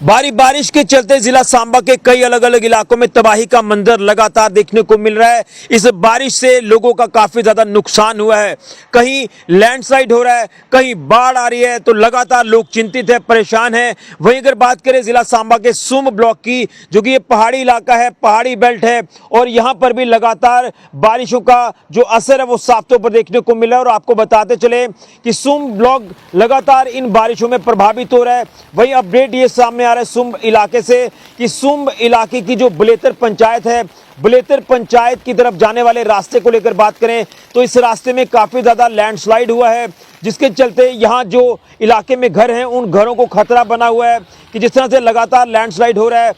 भारी बारिश के चलते जिला सांबा के कई अलग अलग इलाकों में तबाही का मंजर लगातार देखने को मिल रहा है। इस बारिश से लोगों का काफी ज्यादा नुकसान हुआ है। कहीं लैंडस्लाइड हो रहा है, कहीं बाढ़ आ रही है, तो लगातार लोग चिंतित है, परेशान है। वहीं अगर बात करें जिला सांबा के सुम ब्लॉक की, जो कि ये पहाड़ी इलाका है, पहाड़ी बेल्ट है, और यहां पर भी लगातार बारिशों का जो असर है वो साफ तौर पर देखने को मिला है। और आपको बताते चले कि सुम ब्लॉक लगातार इन बारिशों में प्रभावित हो रहा है। वहीं अपडेट ये सामने आ रहा है सुम इलाके से कि सुम इलाके की जो बुलेतर पंचायत है, बुलेतर पंचायत की तरफ जाने वाले रास्ते को लेकर बात करें तो इस रास्ते में काफी ज्यादा लैंडस्लाइड हुआ है, जिसके चलते यहां जो इलाके में घर हैं उन घरों को खतरा बना हुआ है कि जिस तरह से लगातार लैंडस्लाइड हो रहा है,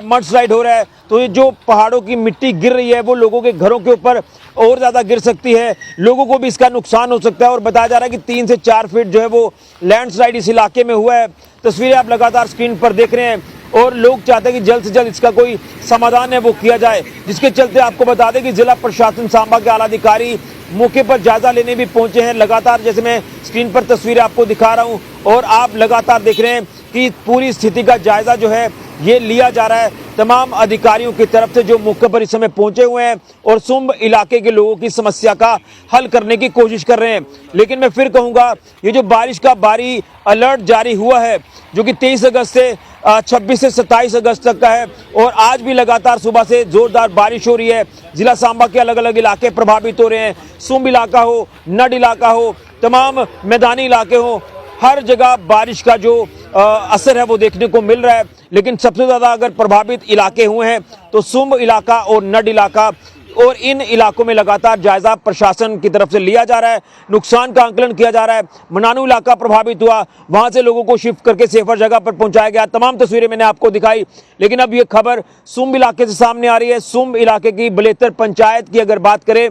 मडस्लाइड हो रहा है, तो ये जो पहाड़ों की मिट्टी गिर रही है वो लोगों के घरों के ऊपर और ज्यादा गिर सकती है, लोगों को भी इसका नुकसान हो सकता है। और बताया जा रहा है कि 3 से 4 फीट जो है वो लैंडस्लाइड इस इलाके में हुआ है। तस्वीरें आप लगातार स्क्रीन पर देख रहे हैं और लोग चाहते हैं कि जल्द से जल्द इसका कोई समाधान है वो किया जाए, जिसके चलते आपको बता दें कि जिला प्रशासन सांबा के आला अधिकारी मौके पर जायजा लेने भी पहुंचे हैं। लगातार जैसे मैं स्क्रीन पर तस्वीरें आपको दिखा रहा हूं और आप लगातार देख रहे हैं कि पूरी स्थिति का जायजा जो है ये लिया जा रहा है तमाम अधिकारियों की तरफ से जो मौके पर इस समय पहुंचे हुए हैं और सुम इलाके के लोगों की समस्या का हल करने की कोशिश कर रहे हैं। लेकिन मैं फिर कहूंगा, ये जो बारिश का भारी अलर्ट जारी हुआ है जो कि 23 अगस्त से 26 से 27 अगस्त तक का है, और आज भी लगातार सुबह से जोरदार बारिश हो रही है। जिला सांबा के अलग अलग इलाके प्रभावित हो रहे हैं। सुम इलाका हो, नड इलाका हो, तमाम मैदानी इलाके हो, हर जगह बारिश का जो असर है वो देखने को मिल रहा है। लेकिन सबसे ज्यादा अगर प्रभावित इलाके हुए हैं तो सुम इलाका और नड इलाका, और इन इलाकों में लगातार जायजा प्रशासन की तरफ से लिया जा रहा है, नुकसान का आंकलन किया जा रहा है। मनानू इलाका प्रभावित हुआ, वहां से लोगों को शिफ्ट करके सेफर जगह पर पहुंचाया गया। तमाम तस्वीरें मैंने आपको दिखाई। लेकिन अब ये खबर सुम इलाके से सामने आ रही है। सुम इलाके की बुलेतर पंचायत की अगर बात करें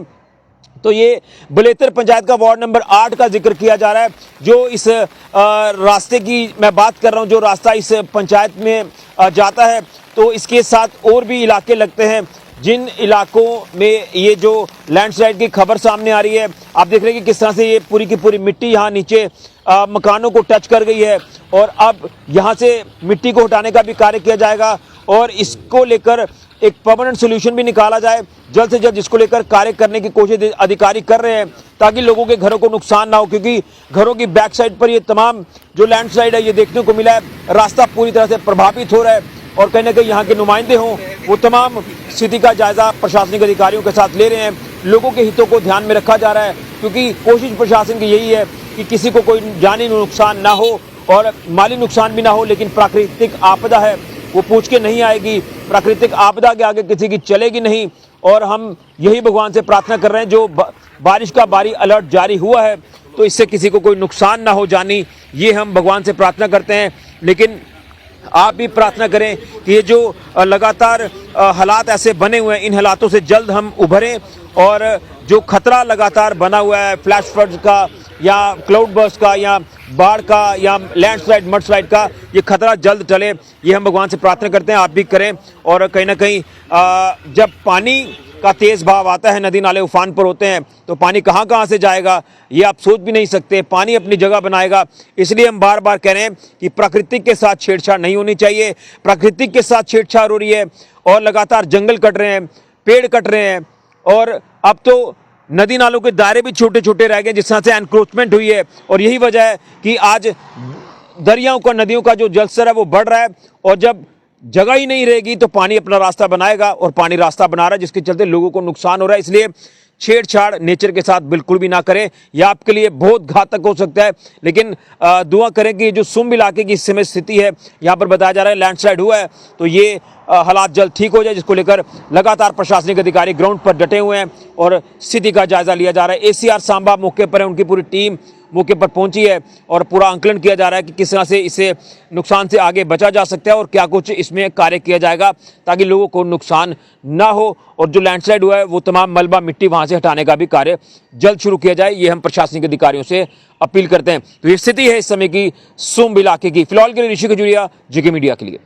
तो ये बुलेतर पंचायत का वार्ड नंबर 8 का जिक्र किया जा रहा है। जो इस रास्ते की मैं बात कर रहा हूं, जो रास्ता इस पंचायत में जाता है, तो इसके साथ और भी इलाके लगते हैं जिन इलाकों में ये जो लैंडस्लाइड की खबर सामने आ रही है। आप देख रहे हैं कि किस तरह से ये पूरी की पूरी मिट्टी यहाँ नीचे मकानों को टच कर गई है, और अब यहाँ से मिट्टी को हटाने का भी कार्य किया जाएगा और इसको लेकर एक परमानेंट सोल्यूशन भी निकाला जाए जल्द से जल्द, इसको लेकर कार्य करने की कोशिश अधिकारी कर रहे हैं ताकि लोगों के घरों को नुकसान ना हो। क्योंकि घरों की बैक साइड पर ये तमाम जो लैंडस्लाइड है ये देखने को मिला है, रास्ता पूरी तरह से प्रभावित हो रहा है, और कहीं ना कहीं यहाँ के नुमाइंदे हों वो तमाम स्थिति का जायजा प्रशासनिक अधिकारियों के साथ ले रहे हैं। लोगों के हितों को ध्यान में रखा जा रहा है, क्योंकि कोशिश प्रशासन की यही है कि किसी को कोई जानी नुकसान ना हो और माली नुकसान भी ना हो। लेकिन प्राकृतिक आपदा है, वो पूछ के नहीं आएगी, प्राकृतिक आपदा के आगे किसी की चलेगी नहीं। और हम यही भगवान से प्रार्थना कर रहे हैं, जो बारिश का भारी अलर्ट जारी हुआ है तो इससे किसी को कोई नुकसान ना हो जानी, ये हम भगवान से प्रार्थना करते हैं। लेकिन आप भी प्रार्थना करें कि ये जो लगातार हालात ऐसे बने हुए हैं, इन हालातों से जल्द हम उभरें, और जो खतरा लगातार बना हुआ है फ्लैश फ्लड्स का या क्लाउड बर्स्ट का या बाढ़ का या लैंडस्लाइड मडस्लाइड का, ये खतरा जल्द टले, ये हम भगवान से प्रार्थना करते हैं। आप भी करें। और कहीं ना कहीं जब पानी का तेज भाव आता है, नदी नाले उफान पर होते हैं, तो पानी कहाँ से जाएगा ये आप सोच भी नहीं सकते। पानी अपनी जगह बनाएगा। इसलिए हम बार बार कह रहे हैं कि प्रकृति के साथ छेड़छाड़ नहीं होनी चाहिए। प्रकृति के साथ छेड़छाड़ हो रही है और लगातार जंगल कट रहे हैं, पेड़ कट रहे हैं, और अब तो नदी नालों के दायरे भी छोटे छोटे रह गए जिस तरह से एनक्रोचमेंट हुई है। और यही वजह है कि आज दरियाओं का, नदियों का जो जलस्तर है वो बढ़ रहा है, और जब जगह ही नहीं रहेगी तो पानी अपना रास्ता बनाएगा, और पानी रास्ता बना रहा है जिसके चलते लोगों को नुकसान हो रहा है। इसलिए छेड़छाड़ नेचर के साथ बिल्कुल भी ना करें, यह आपके लिए बहुत घातक हो सकता है। लेकिन दुआ करें कि जो सुम इलाके की इस समय स्थिति है, यहाँ पर बताया जा रहा है लैंडस्लाइड हुआ है, तो ये हालात जल्द ठीक हो जाए, जिसको लेकर लगातार प्रशासनिक अधिकारी ग्राउंड पर डटे हुए हैं और स्थिति का जायजा लिया जा रहा है। ACR सांबा मौके पर है, उनकी पूरी टीम मौके पर पहुंची है और पूरा आंकलन किया जा रहा है कि किस तरह से इसे नुकसान से आगे बचा जा सकता है और क्या कुछ इसमें कार्य किया जाएगा ताकि लोगों को नुकसान ना हो, और जो लैंडस्लाइड हुआ है वो तमाम मलबा मिट्टी वहां से हटाने का भी कार्य जल्द शुरू किया जाए, ये हम प्रशासनिक अधिकारियों से अपील करते हैं। तो ये स्थिति है इस समय की सुम इलाके की। फिलहाल के लिए ऋषि खजूरिया, JK मीडिया के लिए।